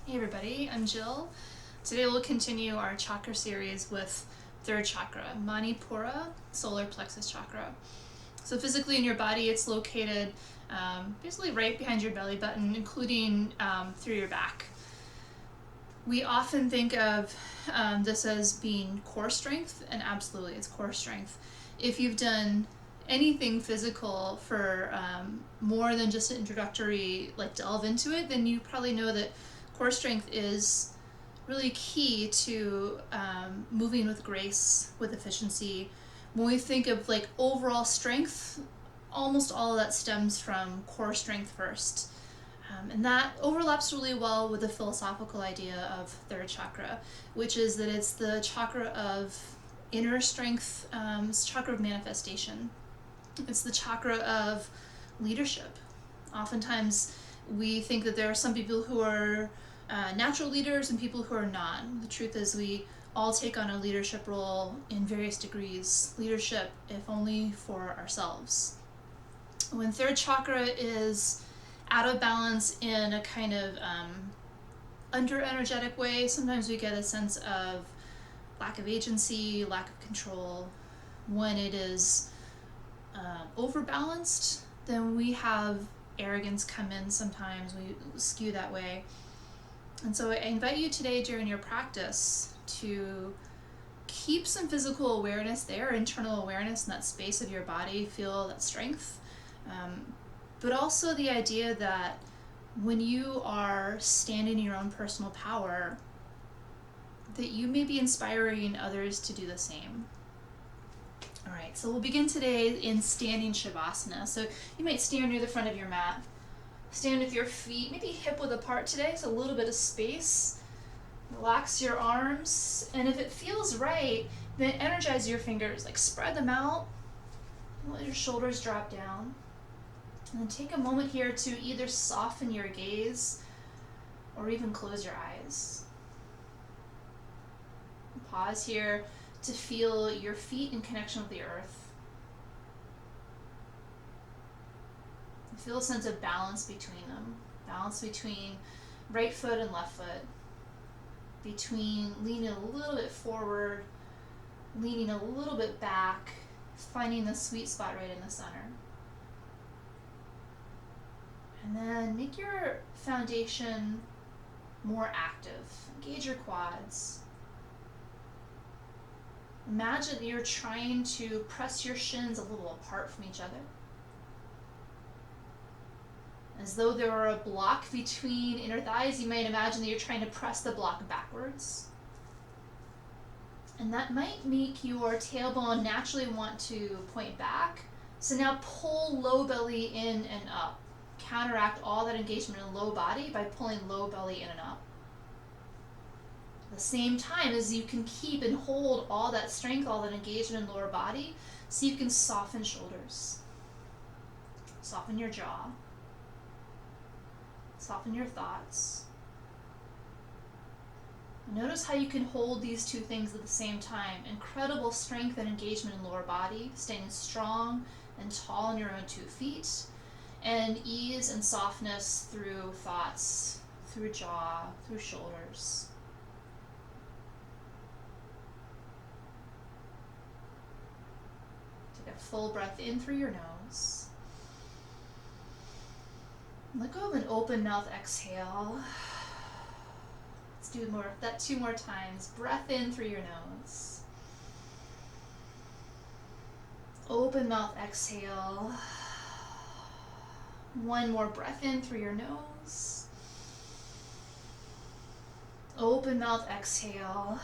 Hey everybody, I'm Jill. Today we'll continue our chakra series with third chakra, manipura, solar plexus chakra. So physically in your body, it's located basically right behind your belly button, including through your back. We often think of this as being core strength, and absolutely it's core strength. If you've done anything physical for more than just an introductory delve into it, then you probably know that core strength is really key to moving with grace, with efficiency. When we think of overall strength, almost all of that stems from core strength first. And that overlaps really well with the philosophical idea of third chakra, which is that it's the chakra of inner strength, it's the chakra of manifestation. It's the chakra of leadership. Oftentimes we think that there are some people who are natural leaders and people who are not. The truth is we all take on a leadership role in various degrees. Leadership, if only for ourselves. When third chakra is out of balance in a kind of under energetic way, sometimes we get a sense of lack of agency, lack of control. When it is overbalanced, then we have arrogance come in. Sometimes we skew that way. And so I invite you today during your practice to keep some physical awareness there, internal awareness in that space of your body, feel that strength. But also the idea that when you are standing in your own personal power, that you may be inspiring others to do the same. All right, so we'll begin today in standing Shavasana. So you might stand near the front of your mat. Stand with your feet maybe hip width apart today, so a little bit of space. Relax your arms, and if it feels right, then energize your fingers. Spread them out, let your shoulders drop down. And then take a moment here to either soften your gaze or even close your eyes. Pause here to feel your feet in connection with the earth. Feel a sense of balance between them. Balance between right foot and left foot. Between leaning a little bit forward, leaning a little bit back, finding the sweet spot right in the center. And then make your foundation more active. Engage your quads. Imagine that you're trying to press your shins a little apart from each other, as though there were a block between inner thighs. You might imagine that you're trying to press the block backwards. And that might make your tailbone naturally want to point back. So now pull low belly in and up. Counteract all that engagement in low body by pulling low belly in and up. At the same time as you can keep and hold all that strength, all that engagement in lower body, so you can soften shoulders. Soften your jaw. Soften your thoughts. Notice how you can hold these two things at the same time. Incredible strength and engagement in lower body, staying strong and tall on your own 2 feet, and ease and softness through thoughts, through jaw, through shoulders. Take a full breath in through your nose. Let go of an open mouth exhale. Let's do that 2 more times. Breath in through your nose. Open mouth exhale. 1 more breath in through your nose. Open mouth exhale.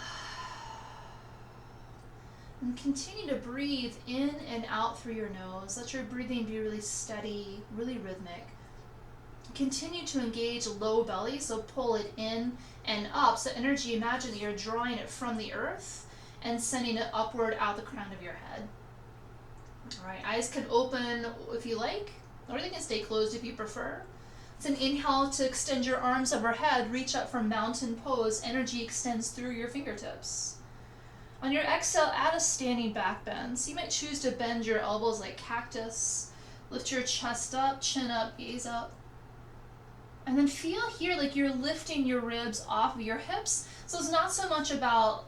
And continue to breathe in and out through your nose. Let your breathing be really steady, really rhythmic. Continue to engage low belly, so pull it in and up. So energy, imagine that you're drawing it from the earth and sending it upward out the crown of your head. All right, eyes can open if you like, or they can stay closed if you prefer. It's an inhale to extend your arms overhead, reach up from mountain pose. Energy extends through your fingertips. On your exhale, add a standing back bend. So you might choose to bend your elbows like cactus. Lift your chest up, chin up, gaze up. And then feel here like you're lifting your ribs off of your hips. So it's not so much about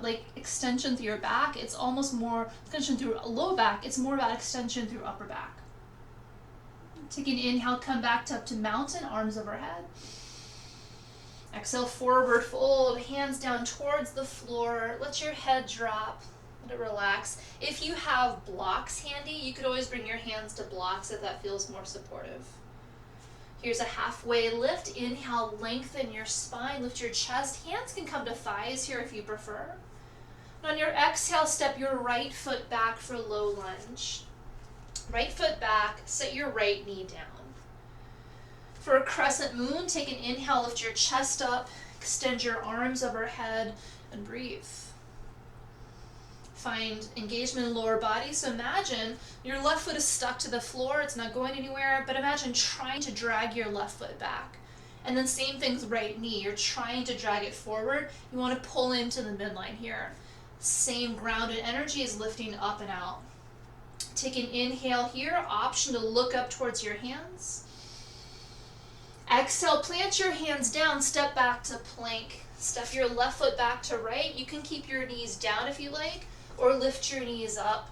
like extension through your back. It's almost more extension through low back. It's more about extension through upper back. Take an inhale, come back up to mountain, arms overhead. Exhale, forward fold, hands down towards the floor. Let your head drop. Let it relax. If you have blocks handy, you could always bring your hands to blocks if that feels more supportive. Here's a halfway lift. Inhale, lengthen your spine, lift your chest. Hands can come to thighs here if you prefer. And on your exhale, step your right foot back for low lunge. Right foot back, set your right knee down. For a crescent moon, take an inhale, lift your chest up, extend your arms overhead, and breathe. Find engagement in lower body. So imagine your left foot is stuck to the floor. It's not going anywhere, but imagine trying to drag your left foot back. And then same thing with right knee. You're trying to drag it forward. You want to pull into the midline here. Same grounded energy is lifting up and out. Take an inhale here. Option to look up towards your hands. Exhale, plant your hands down. Step back to plank. Step your left foot back to right. You can keep your knees down if you like, or lift your knees up.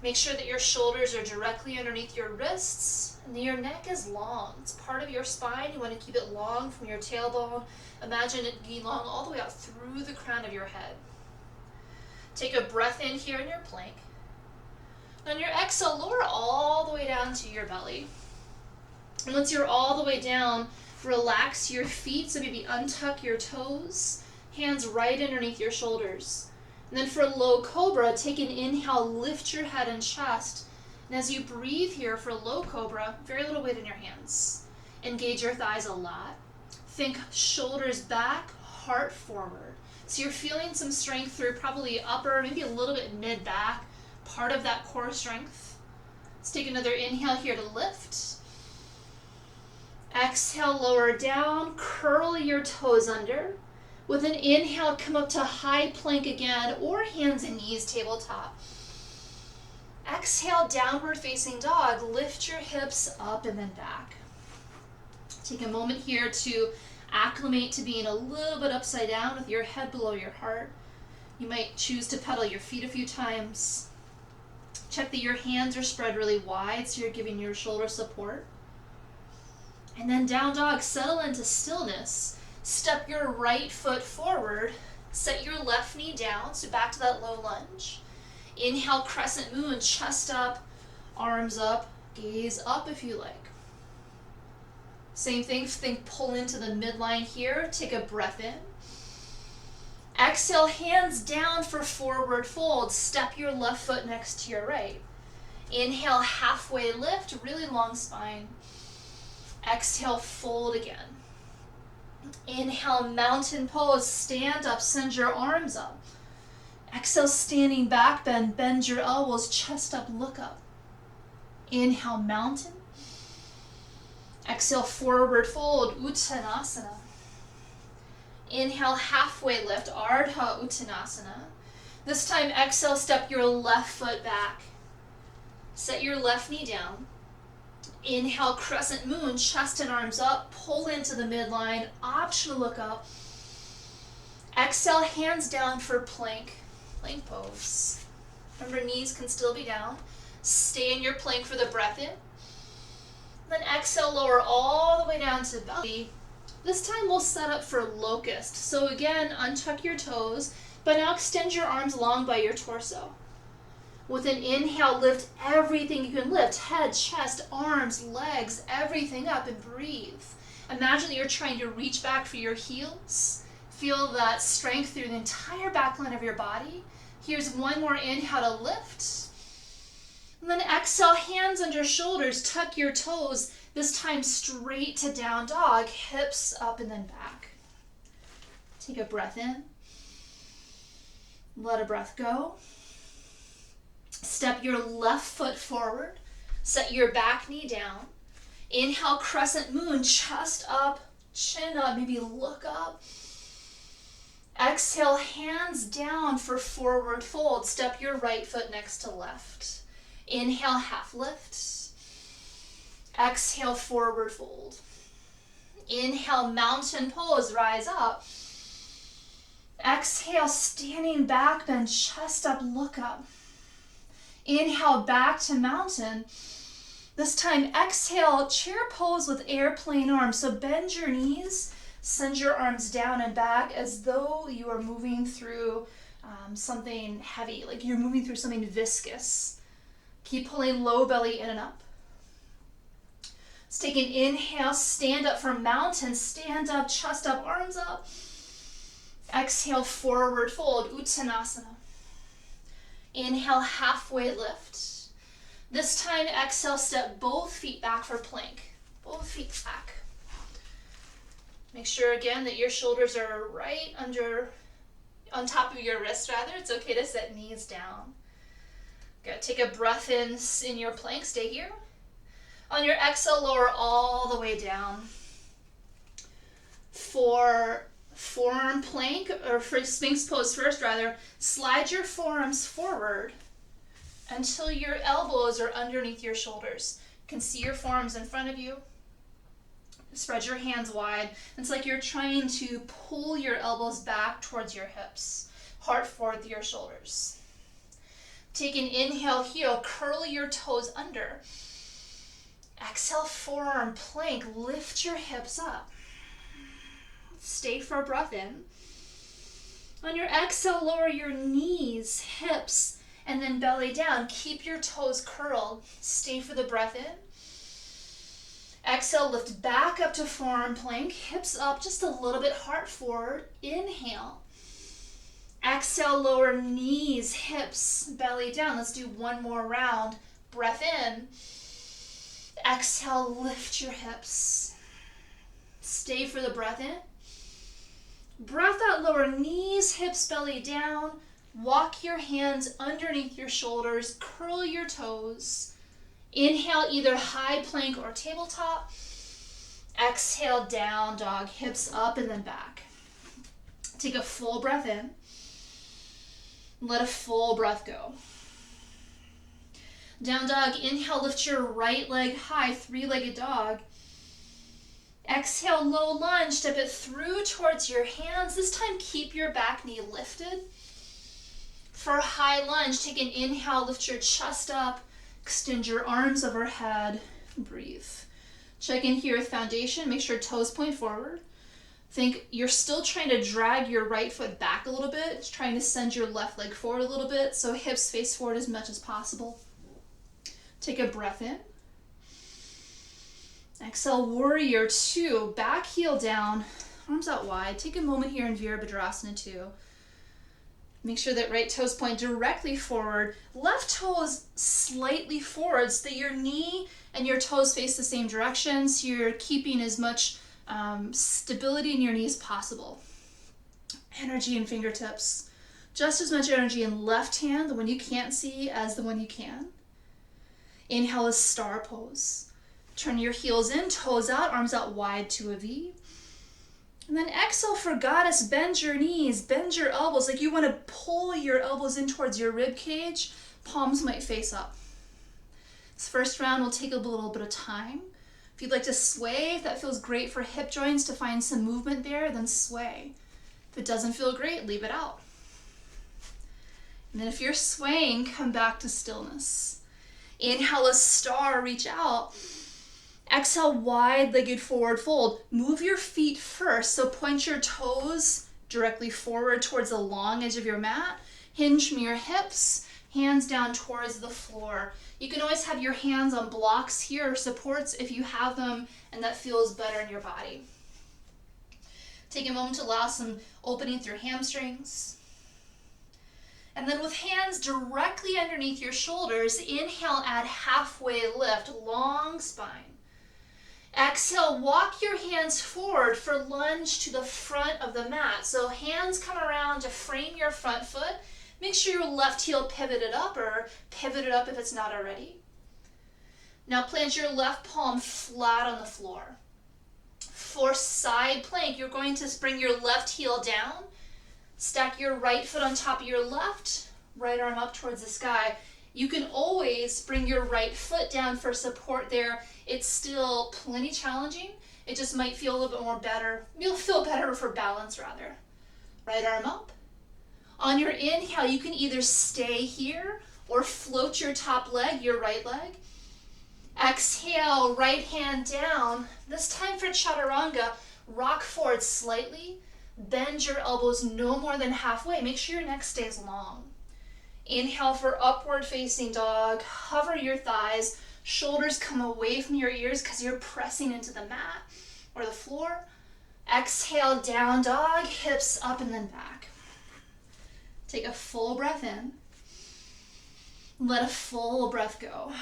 Make sure that your shoulders are directly underneath your wrists and your neck is long. It's part of your spine. You want to keep it long from your tailbone. Imagine it being long all the way out through the crown of your head. Take a breath in here in your plank. On your exhale, lower all the way down to your belly. And once you're all the way down, relax your feet. So maybe untuck your toes, hands right underneath your shoulders. And then for low cobra, take an inhale, lift your head and chest. And as you breathe here for low cobra, very little weight in your hands. Engage your thighs a lot. Think shoulders back, heart forward. So you're feeling some strength through probably upper, maybe a little bit mid-back, part of that core strength. Let's take another inhale here to lift. Exhale, lower down, curl your toes under. With an inhale, come up to high plank again, or hands and knees tabletop. Exhale, downward facing dog. Lift your hips up and then back. Take a moment here to acclimate to being a little bit upside down with your head below your heart. You might choose to pedal your feet a few times. Check that your hands are spread really wide so you're giving your shoulder support. And then down dog, settle into stillness. Step your right foot forward. Set your left knee down, so back to that low lunge. Inhale, crescent moon, chest up, arms up, gaze up if you like. Same thing, think pull into the midline here. Take a breath in. Exhale, hands down for forward fold. Step your left foot next to your right. Inhale, halfway lift, really long spine. Exhale, fold again. Inhale, mountain pose, stand up, send your arms up. Exhale, standing back bend, bend your elbows, chest up, look up. Inhale, mountain. Exhale, forward fold, Uttanasana. Inhale, halfway lift, Ardha Uttanasana. This time, exhale, step your left foot back. Set your left knee down. Inhale, crescent moon, chest and arms up, pull into the midline, option to look up. Exhale, hands down for plank, plank pose. Remember, knees can still be down. Stay in your plank for the breath in. Then exhale, lower all the way down to belly. This time we'll set up for locust. So again, untuck your toes, but now extend your arms long by your torso. With an inhale, lift everything you can lift. Head, chest, arms, legs, everything up and breathe. Imagine that you're trying to reach back for your heels. Feel that strength through the entire back line of your body. Here's one more inhale to lift. And then exhale, hands under shoulders, tuck your toes. This time straight to down dog, hips up and then back. Take a breath in. Let a breath go. Step your left foot forward. Set your back knee down. Inhale, crescent moon, chest up, chin up, maybe look up. Exhale, hands down for forward fold. Step your right foot next to left. Inhale, half lift. Exhale, forward fold. Inhale, mountain pose, rise up. Exhale, standing back bend, chest up, look up. Inhale, back to mountain. This time, exhale, chair pose with airplane arms. So bend your knees, send your arms down and back as though you are moving through something heavy, like you're moving through something viscous. Keep pulling low belly in and up. Let's take an inhale, stand up for mountain, stand up, chest up, arms up. Exhale, forward fold, Uttanasana. Inhale, halfway lift. This time, exhale, step both feet back for plank. Both feet back. Make sure again that your shoulders are right on top of your wrists rather. It's okay to set knees down. Good, take a breath in your plank, stay here. On your exhale, lower all the way down. For forearm plank, or for Sphinx pose first rather, slide your forearms forward until your elbows are underneath your shoulders. You can see your forearms in front of you. Spread your hands wide. It's like you're trying to pull your elbows back towards your hips. Heart forward through your shoulders. Take an inhale, heel, curl your toes under. Exhale, forearm plank, lift your hips up. Stay for a breath in. On your exhale, lower your knees, hips, and then belly down. Keep your toes curled. Stay for the breath in. Exhale, lift back up to forearm plank, hips up just a little bit, heart forward. Inhale. Exhale, lower knees, hips, belly down. Let's do one more round. Breath in. Exhale, lift your hips. Stay for the breath in. Breath out, lower knees, hips, belly down. Walk your hands underneath your shoulders, curl your toes. Inhale, either high plank or tabletop. Exhale, down dog, hips up and then back. Take a full breath in. Let a full breath go. Down dog, inhale, lift your right leg high, three-legged dog. Exhale, low lunge, step it through towards your hands. This time, keep your back knee lifted. For high lunge, take an inhale, lift your chest up, extend your arms overhead, breathe. Check in here with foundation, make sure toes point forward. Think you're still trying to drag your right foot back a little bit, trying to send your left leg forward a little bit, so hips face forward as much as possible. Take a breath in. Exhale, warrior two, back heel down, arms out wide. Take a moment here in Virabhadrasana 2. Make sure that right toes point directly forward, left toes slightly forward so that your knee and your toes face the same direction, so you're keeping as much stability in your knee as possible. Energy in fingertips. Just as much energy in left hand, the one you can't see, as the one you can. Inhale is star pose. Turn your heels in, toes out, arms out wide to a V. And then exhale for goddess, bend your knees, bend your elbows, like you want to pull your elbows in towards your rib cage. Palms might face up. This first round will take a little bit of time. If you'd like to sway, if that feels great for hip joints to find some movement there, then sway. If it doesn't feel great, leave it out. And then if you're swaying, come back to stillness. Inhale a star, reach out. Exhale, wide-legged forward fold. Move your feet first, so point your toes directly forward towards the long edge of your mat. Hinge from your hips, hands down towards the floor. You can always have your hands on blocks here or supports if you have them and that feels better in your body. Take a moment to allow some opening through hamstrings. And then with hands directly underneath your shoulders, inhale, add halfway lift, long spine. Exhale, walk your hands forward for lunge to the front of the mat. So hands come around to frame your front foot. Make sure your left heel pivoted up, or pivot it up if it's not already. Now plant your left palm flat on the floor. For side plank, you're going to bring your left heel down. Stack your right foot on top of your left, right arm up towards the sky. You can always bring your right foot down for support there. It's still plenty challenging. It just might feel a little bit more better. You'll feel better for balance rather. Right arm up. On your inhale, you can either stay here or float your top leg, your right leg. Exhale, right hand down. This time for chaturanga, rock forward slightly. Bend your elbows no more than halfway. Make sure your neck stays long. Inhale for upward facing dog. Hover your thighs. Shoulders come away from your ears because you're pressing into the mat or the floor. Exhale, down dog. Hips up and then back. Take a full breath in. Let a full breath go.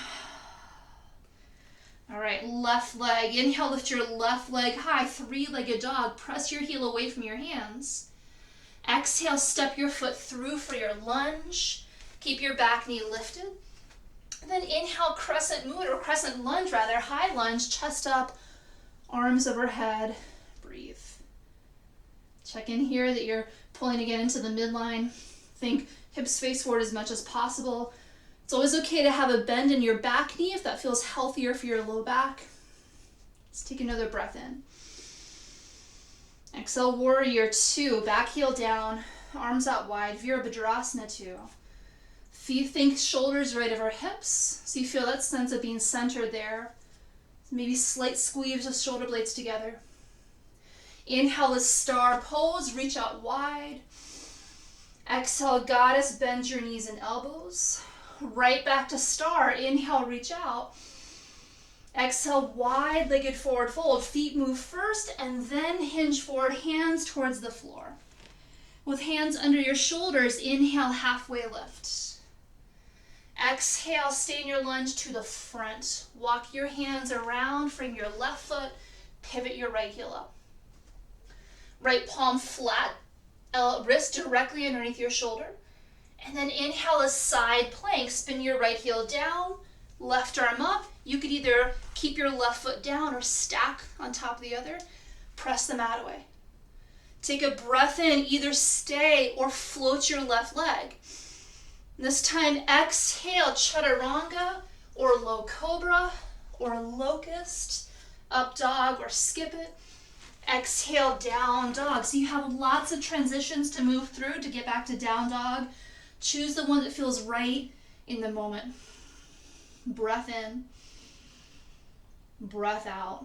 All right, left leg. Inhale, lift your left leg high, three-legged dog. Press your heel away from your hands. Exhale, step your foot through for your lunge. Keep your back knee lifted. And then inhale, crescent moon, or crescent lunge rather, high lunge, chest up, arms overhead. Breathe. Check in here that you're pulling again into the midline. Think hips face forward as much as possible. It's always okay to have a bend in your back knee if that feels healthier for your low back. Let's take another breath in. Exhale, warrior two, back heel down, arms out wide, Virabhadrasana two. Think shoulders right over hips, so you feel that sense of being centered there. Maybe slight squeeze of shoulder blades together. Inhale, a star pose, reach out wide. Exhale, goddess, bend your knees and elbows. Right back to star. Inhale, reach out. Exhale, wide-legged forward fold. Feet move first and then hinge forward, hands towards the floor. With hands under your shoulders, inhale, halfway lift. Exhale, stay in your lunge to the front. Walk your hands around, frame your left foot, pivot your right heel up. Right palm flat, wrist directly underneath your shoulder. And then inhale a side plank. Spin your right heel down, left arm up. You could either keep your left foot down or stack on top of the other. Press the mat away. Take a breath in, either stay or float your left leg. This time exhale, chaturanga or low cobra or locust, up dog or skip it. Exhale, down dog. So you have lots of transitions to move through to get back to down dog. Choose the one that feels right in the moment. Breath in, breath out.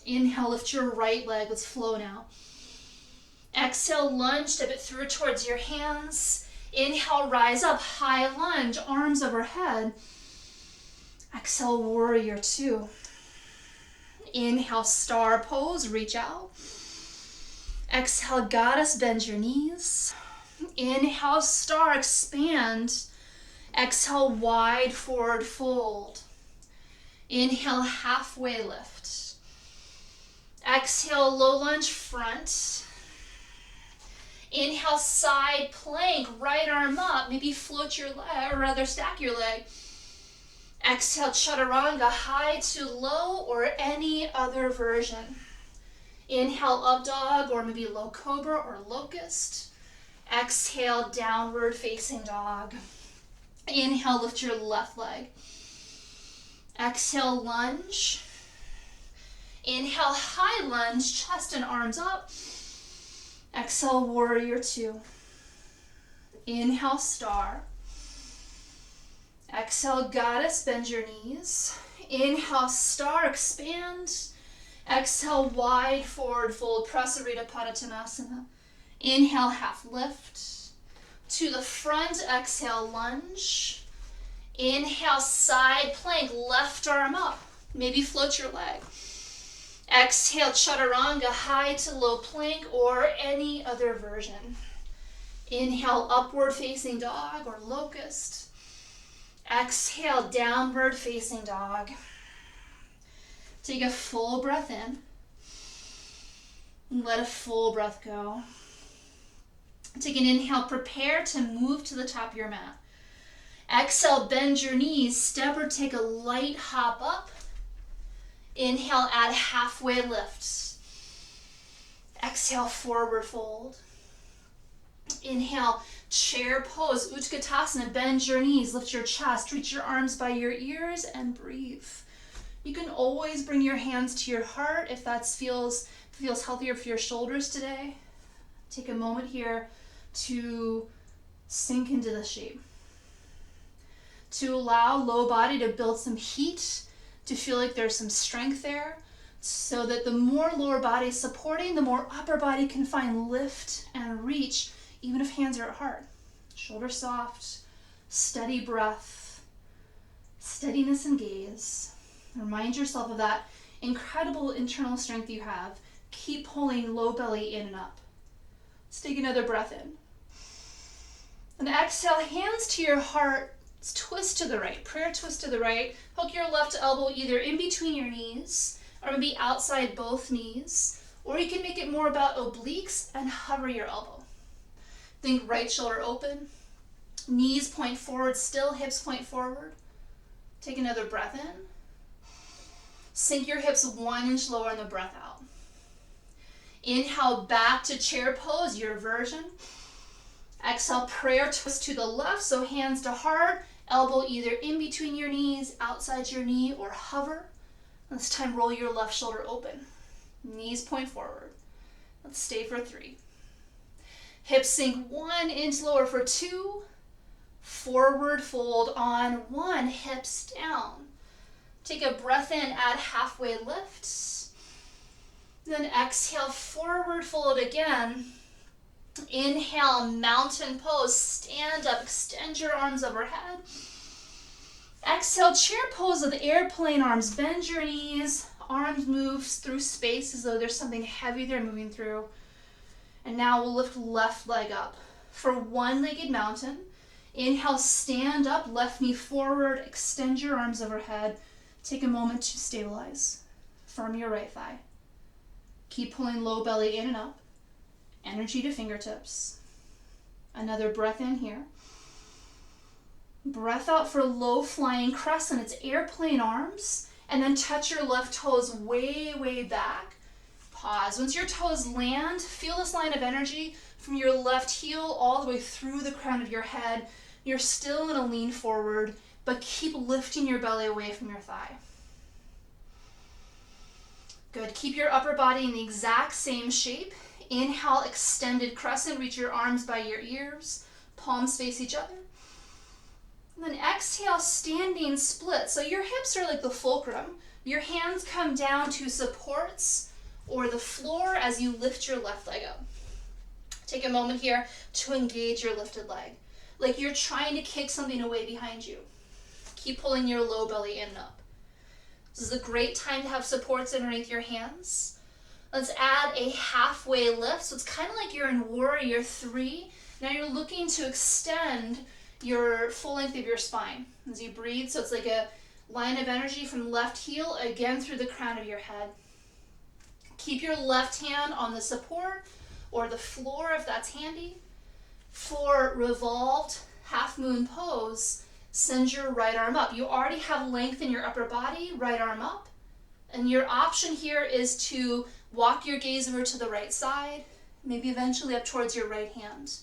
Inhale, lift your right leg. Let's flow now. Exhale, lunge, step it through towards your hands. Inhale, rise up, high lunge, arms overhead. Exhale, warrior two. Inhale, star pose, reach out. Exhale, goddess, bend your knees. Inhale, star, expand. Exhale, wide forward fold. Inhale, halfway lift. Exhale, low lunge, front. Inhale, side plank, right arm up. Maybe float your leg, or rather stack your leg. Exhale, chaturanga, high to low, or any other version. Inhale, up dog, or maybe low cobra or locust. Exhale, downward facing dog. Inhale, lift your left leg. Exhale, lunge. Inhale, high lunge, chest and arms up. Exhale, warrior two. Inhale, star. Exhale, goddess, bend your knees. Inhale, star, expand. Exhale, wide forward fold, Prasarita Padottanasana. Inhale, half lift. To the front, exhale, lunge. Inhale, side plank, left arm up. Maybe float your leg. Exhale, chaturanga, high to low plank, or any other version. Inhale, upward facing dog or locust. Exhale, downward facing dog. Take a full breath in. Let a full breath go. Take an inhale, prepare to move to the top of your mat. Exhale, bend your knees, step or take a light hop up. Inhale, add halfway lift. Exhale, forward fold. Inhale, chair pose, Utkatasana, bend your knees, lift your chest, reach your arms by your ears and breathe. You can always bring your hands to your heart if that feels healthier for your shoulders today. Take a moment here to sink into the shape. To allow low body to build some heat, to feel like there's some strength there, so that the more lower body is supporting, the more upper body can find lift and reach, even if hands are at heart. Shoulders soft, steady breath, steadiness and gaze. Remind yourself of that incredible internal strength you have. Keep pulling low belly in and up. Let's take another breath in. And exhale, hands to your heart. Twist to the right, prayer twist to the right. Hook your left elbow either in between your knees or maybe outside both knees. Or you can make it more about obliques and hover your elbow. Think right shoulder open. Knees point forward still, hips point forward. Take another breath in. Sink your hips 1 inch lower on the breath out. Inhale back to chair pose, your version. Exhale, prayer twist to the left, so hands to heart, elbow either in between your knees, outside your knee, or hover. This time, roll your left shoulder open. Knees point forward. Let's stay for 3. Hips sink 1 inch lower for 2. Forward fold on 1, hips down. Take a breath in, add halfway lift. Then exhale, forward fold again. Inhale, mountain pose, stand up, extend your arms overhead. Exhale, chair pose with airplane arms, bend your knees, arms move through space as though there's something heavy they're moving through. And now we'll lift left leg up for one-legged mountain. Inhale, stand up, left knee forward, extend your arms overhead. Take a moment to stabilize. Firm your right thigh. Keep pulling low belly in and up. Energy to fingertips. Another breath in here. Breath out for low flying crescent. It's airplane arms. And then touch your left toes way, way back. Pause. Once your toes land, feel this line of energy from your left heel all the way through the crown of your head. You're still in a lean forward, but keep lifting your belly away from your thigh. Good. Keep your upper body in the exact same shape. Inhale, extended crescent. Reach your arms by your ears. Palms face each other. And then exhale, standing split. So your hips are like the fulcrum. Your hands come down to supports or the floor as you lift your left leg up. Take a moment here to engage your lifted leg. Like you're trying to kick something away behind you. Keep pulling your low belly in and up. This is a great time to have supports underneath your hands. Let's add a halfway lift. So it's kind of like you're in warrior 3. Now you're looking to extend your full length of your spine as you breathe. So it's like a line of energy from left heel again through the crown of your head. Keep your left hand on the support or the floor if that's handy. For revolved half moon pose, send your right arm up. You already have length in your upper body, right arm up. And your option here is to walk your gaze over to the right side, maybe eventually up towards your right hand.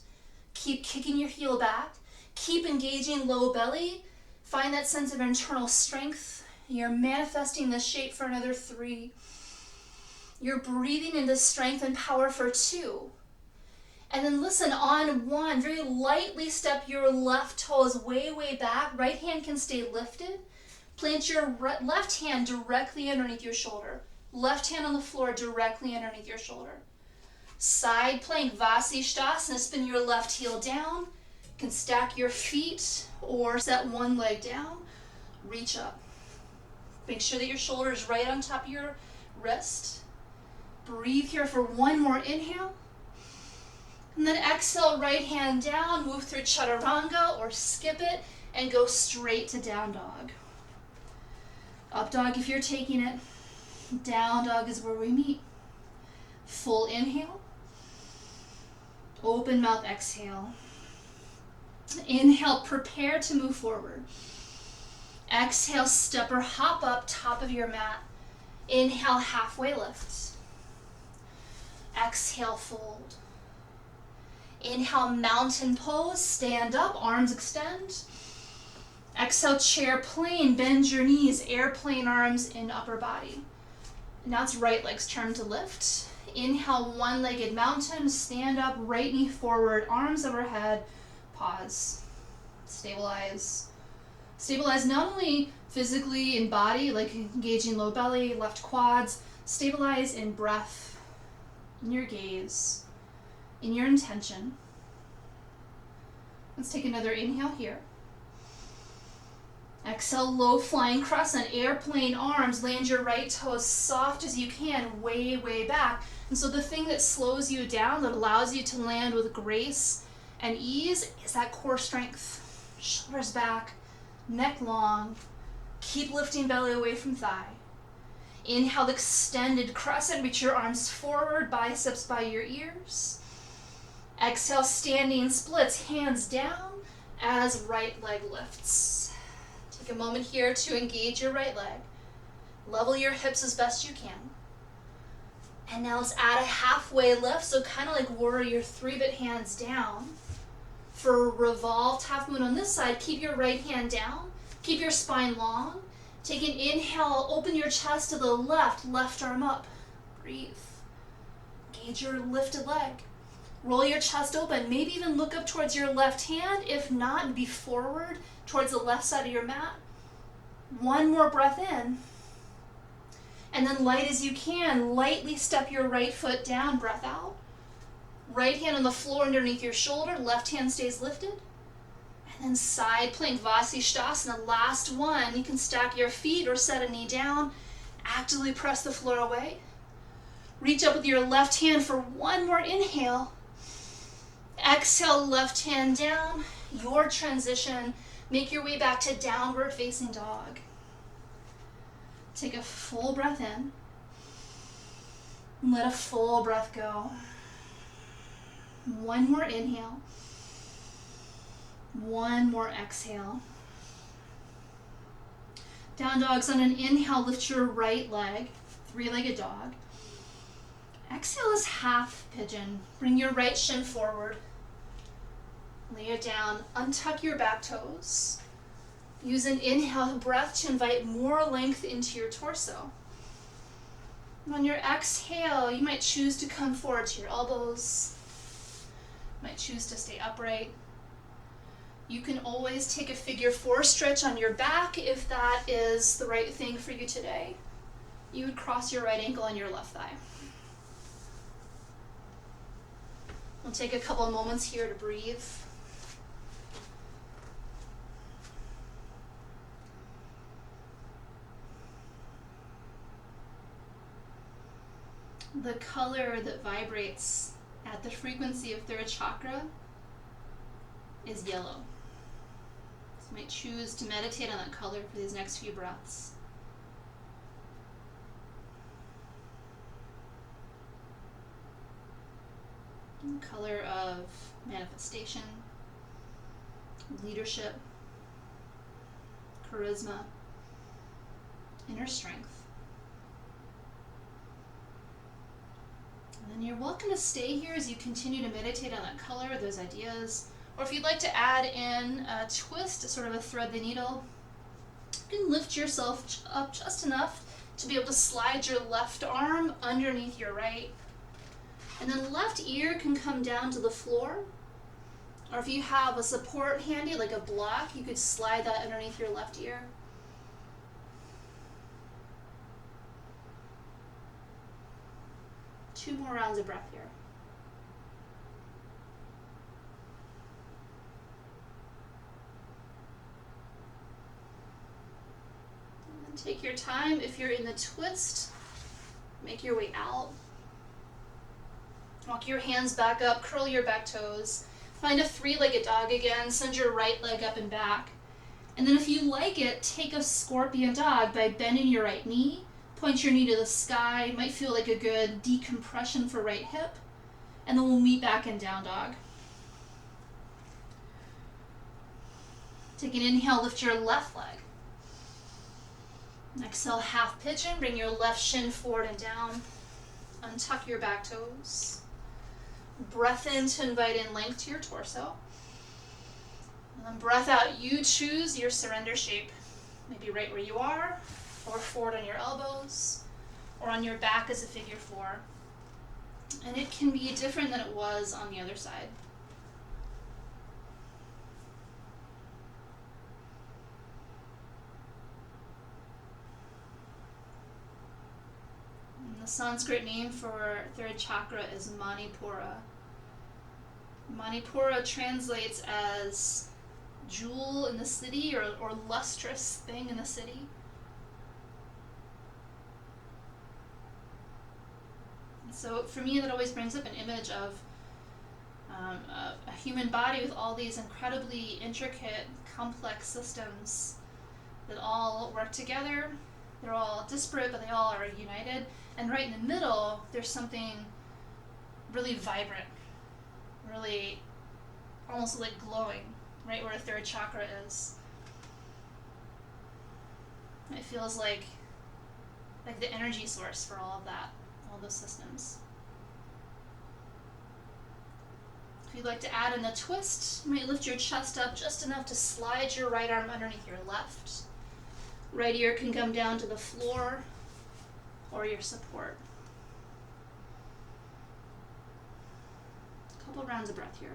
Keep kicking your heel back. Keep engaging low belly. Find that sense of internal strength. You're manifesting this shape for another 3. You're breathing into strength and power for 2. And then listen, on 1, very lightly step your left toes way, way back. Right hand can stay lifted. Plant your left hand directly underneath your shoulder. Left hand on the floor directly underneath your shoulder. Side plank, Vasishtasana, spin your left heel down. You can stack your feet or set one leg down. Reach up. Make sure that your shoulder is right on top of your wrist. Breathe here for one more inhale. And then exhale, right hand down, move through chaturanga or skip it and go straight to down dog. Up dog if you're taking it. Down dog is where we meet. Full inhale. Open mouth exhale. Inhale, prepare to move forward. Exhale, step or hop up top of your mat. Inhale, halfway lift. Exhale, fold. Inhale, mountain pose, stand up, arms extend. Exhale, chair plane, bend your knees, airplane arms in upper body. Now it's right leg's turn to lift. Inhale, one-legged mountain, stand up, right knee forward, arms overhead, pause, stabilize. Stabilize not only physically in body, like engaging low belly, left quads, stabilize in breath, in your gaze, in your intention. Let's take another inhale here. Exhale, low flying crescent, airplane arms, land your right toes soft as you can, way, way back. And so the thing that slows you down, that allows you to land with grace and ease, is that core strength. Shoulders back, neck long, keep lifting belly away from thigh. Inhale, extended crescent, reach your arms forward, biceps by your ears. Exhale, standing splits, hands down as right leg lifts. Take a moment here to engage your right leg. Level your hips as best you can. And now let's add a halfway lift, so kind of like warrior three, but hands down. For revolved half moon on this side, keep your right hand down, keep your spine long. Take an inhale, open your chest to the left arm up. Breathe. Engage your lifted leg. Roll your chest open, maybe even look up towards your left hand. If not, be forward towards the left side of your mat. One more breath in. And then light as you can, lightly step your right foot down, breath out. Right hand on the floor underneath your shoulder, left hand stays lifted. And then side plank, Vasisthasana, last one. You can stack your feet or set a knee down. Actively press the floor away. Reach up with your left hand for one more inhale. Exhale, left hand down. Your transition. Make your way back to downward facing dog. Take a full breath in. Let a full breath go. One more inhale. One more exhale. Down dogs on an inhale, lift your right leg, three-legged dog. Exhale is half pigeon. Bring your right shin forward. Lay it down. Untuck your back toes. Use an inhale breath to invite more length into your torso. And on your exhale, you might choose to come forward to your elbows. You might choose to stay upright. You can always take a figure four stretch on your back if that is the right thing for you today. You would cross your right ankle on your left thigh. We'll take a couple of moments here to breathe. The color that vibrates at the frequency of third chakra is yellow. So you might choose to meditate on that color for these next few breaths. The color of manifestation, leadership, charisma, inner strength. And then you're welcome to stay here as you continue to meditate on that color, those ideas. Or if you'd like to add in a twist, sort of a thread the needle, you can lift yourself up just enough to be able to slide your left arm underneath your right. And then left ear can come down to the floor. Or if you have a support handy, like a block, you could slide that underneath your left ear. Two more rounds of breath here. And then take your time. If you're in the twist, make your way out. Walk your hands back up, curl your back toes. Find a three-legged dog again, send your right leg up and back. And then if you like it, take a scorpion dog by bending your right knee. Point your knee to the sky. Might feel like a good decompression for right hip. And then we'll meet back in down dog. Take an inhale, lift your left leg. Exhale, half pigeon. Bring your left shin forward and down. Untuck your back toes. Breath in to invite in length to your torso. And then breath out, you choose your surrender shape. Maybe right where you are, or forward on your elbows, or on your back as a figure 4. And it can be different than it was on the other side. And the Sanskrit name for third chakra is manipura. Manipura translates as jewel in the city, or lustrous thing in the city. And so for me, that always brings up an image of a human body with all these incredibly intricate, complex systems that all work together. They're all disparate, but they all are united. And right in the middle, there's something really vibrant, really almost like glowing, right where a third chakra is. It feels like the energy source for all of that, all those systems. If you'd like to add in a twist, you might lift your chest up just enough to slide your right arm underneath your left. Right ear can come down to the floor or your support. A couple rounds of breath here.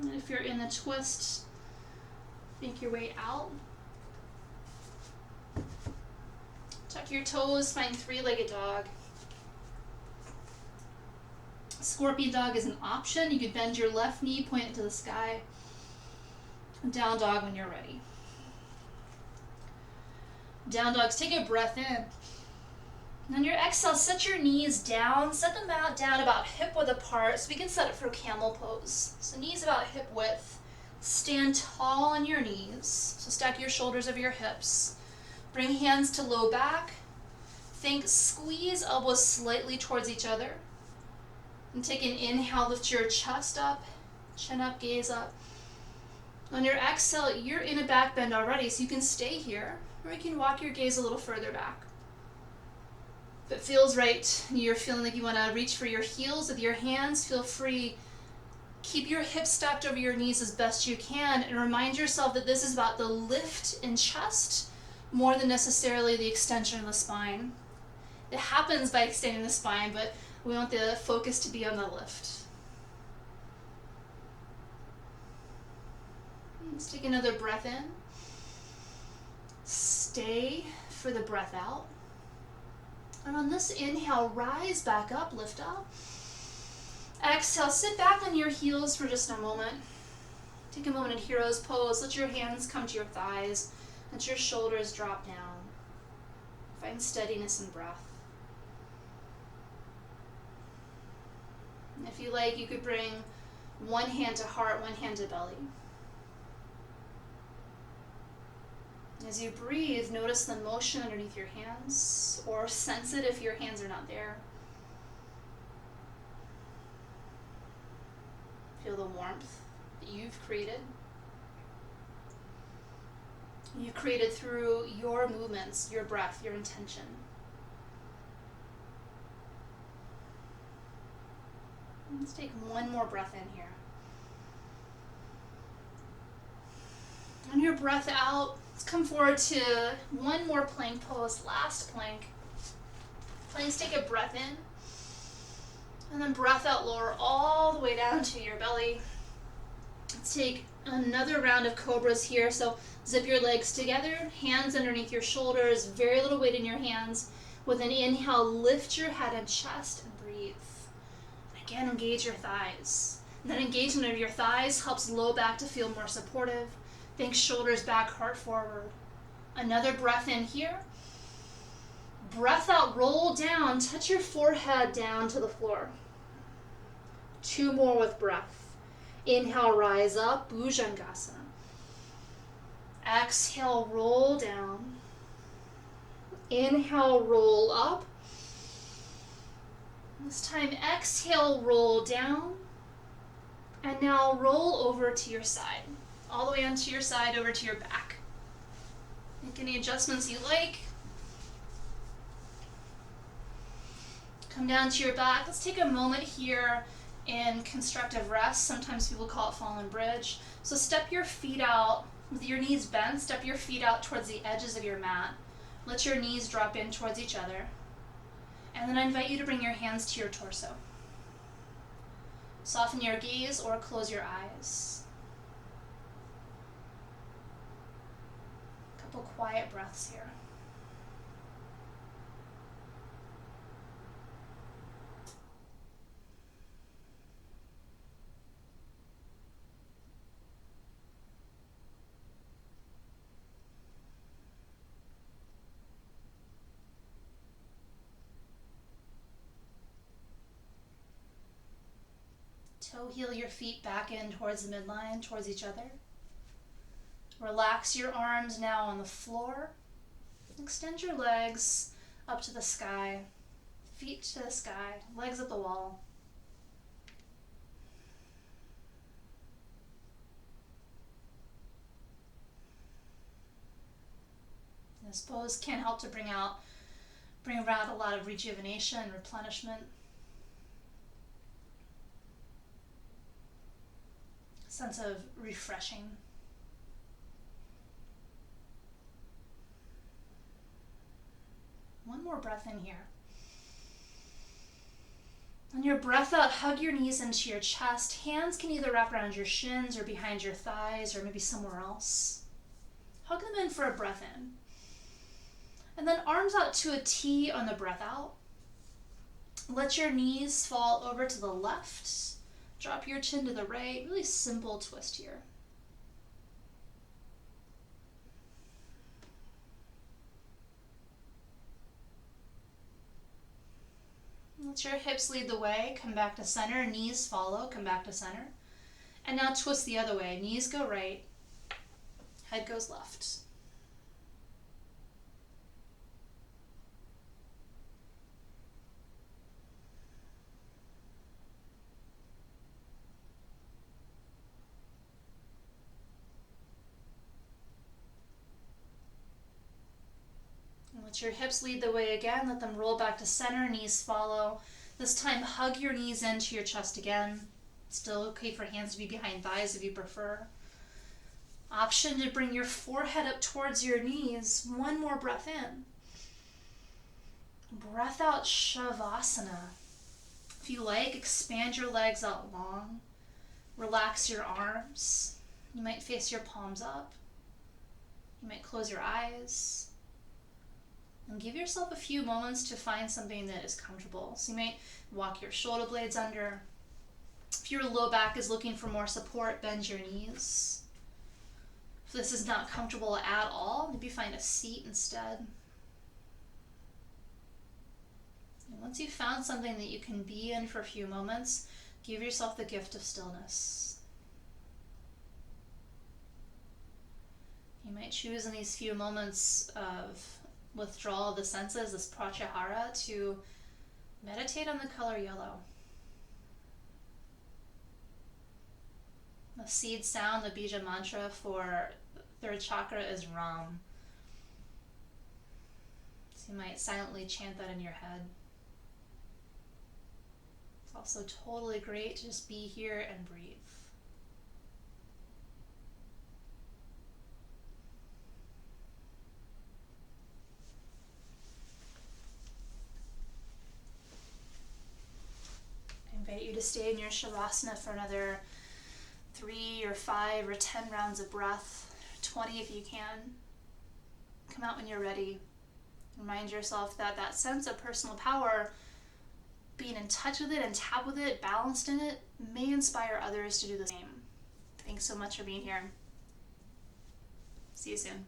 And if you're in the twist, think your way out. Tuck your toes, find three-legged dog. Scorpion dog is an option. You could bend your left knee, point it to the sky. Down dog when you're ready. Down dogs, take a breath in. And on your exhale, set your knees down. Set them out down about hip width apart, so we can set it for camel pose. So knees about hip width. Stand tall on your knees. So stack your shoulders over your hips. Bring hands to low back. Think squeeze elbows slightly towards each other. And take an inhale, lift your chest up, chin up, gaze up. On your exhale, you're in a back bend already, so you can stay here, or you can walk your gaze a little further back. If it feels right, you're feeling like you want to reach for your heels with your hands, feel free. Keep your hips stacked over your knees as best you can, and remind yourself that this is about the lift in chest more than necessarily the extension of the spine. It happens by extending the spine, but we want the focus to be on the lift. Let's take another breath in. Stay for the breath out. And on this inhale, rise back up, lift up. Exhale, sit back on your heels for just a moment. Take a moment in hero's pose. Let your hands come to your thighs. Let your shoulders drop down. Find steadiness in breath. And if you like, you could bring one hand to heart, one hand to belly. As you breathe, notice the motion underneath your hands, or sense it if your hands are not there. Feel the warmth that you've created. You created through your movements, your breath, your intention. Let's take one more breath in here. On your breath out, let's come forward to one more plank pose, last plank. Planks, take a breath in. And then breath out, lower all the way down to your belly. Let's take another round of cobras here. So zip your legs together, hands underneath your shoulders, very little weight in your hands. With an inhale, lift your head and chest and breathe. Again, engage your thighs. And that engagement of your thighs helps low back to feel more supportive. Think shoulders back, heart forward. Another breath in here. Breath out, roll down, touch your forehead down to the floor. Two more with breath. Inhale, rise up, Bhujangasana. Exhale, roll down. Inhale, roll up. This time, exhale, roll down. And now roll over to your side. All the way onto your side, over to your back. Make any adjustments you like. Come down to your back. Let's take a moment here in constructive rest. Sometimes people call it fallen bridge. So step your feet out with your knees bent. Step your feet out towards the edges of your mat. Let your knees drop in towards each other. And then I invite you to bring your hands to your torso. Soften your gaze or close your eyes. A couple quiet breaths here. Toe heel your feet back in towards the midline, towards each other. Relax your arms now on the floor. Extend your legs up to the sky, feet to the sky, legs at the wall. This pose can help to bring about a lot of rejuvenation and replenishment. Sense of refreshing. One more breath in here. On your breath out, hug your knees into your chest. Hands can either wrap around your shins or behind your thighs or maybe somewhere else. Hug them in for a breath in. And then arms out to a T on the breath out. Let your knees fall over to the left. Drop your chin to the right. Really simple twist here. Let your hips lead the way. Come back to center. Knees follow. Come back to center. And now twist the other way. Knees go right. Head goes left. Let your hips lead the way again. Let them roll back to center. Knees follow. This time, hug your knees into your chest again. Still okay for hands to be behind thighs if you prefer. Option to bring your forehead up towards your knees. One more breath in. Breath out, Shavasana. If you like, expand your legs out long. Relax your arms. You might face your palms up. You might close your eyes. And give yourself a few moments to find something that is comfortable. So you might walk your shoulder blades under. If your low back is looking for more support, bend your knees. If this is not comfortable at all, maybe find a seat instead. And once you've found something that you can be in for a few moments, give yourself the gift of stillness. You might choose in these few moments of withdrawal of the senses, this pratyahara, to meditate on the color yellow. The seed sound, the bija mantra for third chakra is Ram. So you might silently chant that in your head. It's also totally great to just be here and breathe. I invite you to stay in your Shavasana for another 3 or 5 or 10 rounds of breath, 20 if you can. Come out when you're ready. Remind yourself that that sense of personal power, being in touch with it and tap with it, balanced in it, may inspire others to do the same. Thanks so much for being here. See you soon.